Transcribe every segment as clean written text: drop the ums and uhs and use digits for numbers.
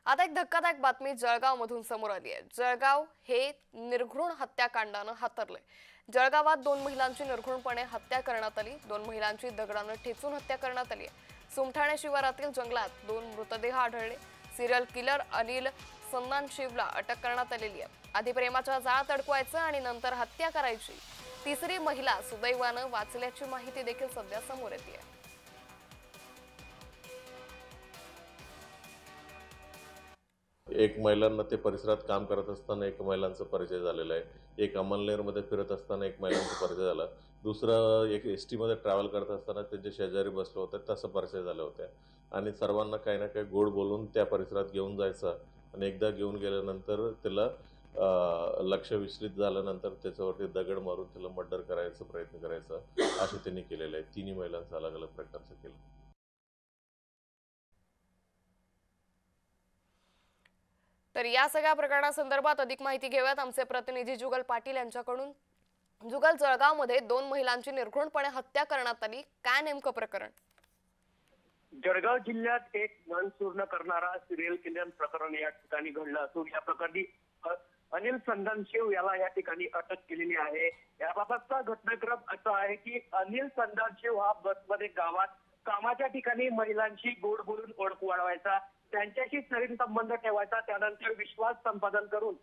आता एक धक्कादायक बातमी जळगावमधून समोर आली आहे। जळगाव हे निर्घृण हत्याकांडाने हातरले। जळगावात दोन महिलांची निर्घृणपणे हत्या करण्यात आली। दोन महिलांची दगडाने ठेचून हत्या करण्यात आली आहे। सुमठाणे शिवारातील जंगलात दोन मृतदेह आढळले। सिरियल किलर अनिल संदानशिवला अटक करण्यात आलेली आहे। आधी प्रेमाच्या जाळ्यात अडकवायचं आणि नंतर हत्या करायची। तिसरी महिला सुदैवाने वाचल्याची माहिती देखील सध्या समोर येते आहे। एक महिलांना ते परिसरात काम करत असताना एक महिलांचा परिचय झालेला आहे। एक अमलनेरमध्ये फिरत असताना एक महिलांचा परिचय झाला। दुसरं एक एसटी मध्ये ट्रॅव्हल करत असताना त्यांचे शेजारी बसले होते, तसं परिचय झाले होते। आणि सर्वांना काही ना काही गोड बोलून त्या परिसरात घेऊन जायचं आणि एकदा घेऊन गेल्यानंतर त्याला लक्ष विचलित झाल्यानंतर त्याच्यावरती दगड मारून त्याला मर्डर करायचा प्रयत्न करायचा असं त्यांनी केलेलं आहे। तिन्ही महिलांचं अलग अलग प्रकारचं केलं। तर या सगळ्या प्रकरणासंदर्भात अधिक माहिती घेऊयात आमचे प्रतिनिधी जुगल पाटील यांच्याकडून। जुगल, जळगावमध्ये दोन महिलांची निर्घृणपणे हत्या करण्यात आली, काय नेमकं प्रकरण? जळगाव जिल्ह्यात एक मन चूर्ण करणारा सिरियल किलर प्रकरण या ठिकाणी घडलं असून या प्रकरणी अनिल संदानशिव याला या ठिकाणी अटक केलेली आहे। याबाबतचा घटनाक्रम असा आहे की अनिल संदानशिव हा बसमध्ये गावात कामाच्या ठिकाणी महिलांशी गोड बोलून ओळख वाढवायचा, त्यांच्याशी शरीर संबंध ठेवायचा, त्यानंतर विश्वास संपादन करून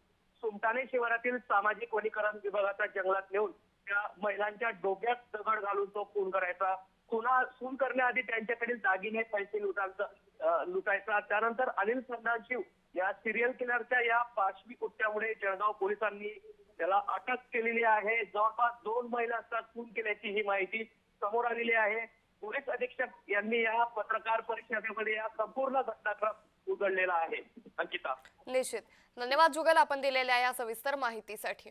सुमठाणे शिवारातील सामाजिक वनीकरण विभागाच्या जंगलात नेऊन त्या महिलांच्या डोक्यात दगड घालून तो खून करायचा। खून करण्याआधी त्यांच्याकडील दागिने पैसे लुटायचा। त्यानंतर अनिल संदानशिव या सिरियल किलरच्या या पाशवी कृत्यामुळे जळगाव पोलिसांनी त्याला अटक केलेली आहे। जवळपास दोन महिलांचा खून केल्याची ही माहिती समोर आलेली आहे। पोलीस अधीक्षक यांनी या पत्रकार परिषदेमध्ये या संपूर्ण घटनाक्रम उघडलेला आहे। अंकिता, निश्चित धन्यवाद जुगल, आपण दिलेल्या या सविस्तर माहितीसाठी।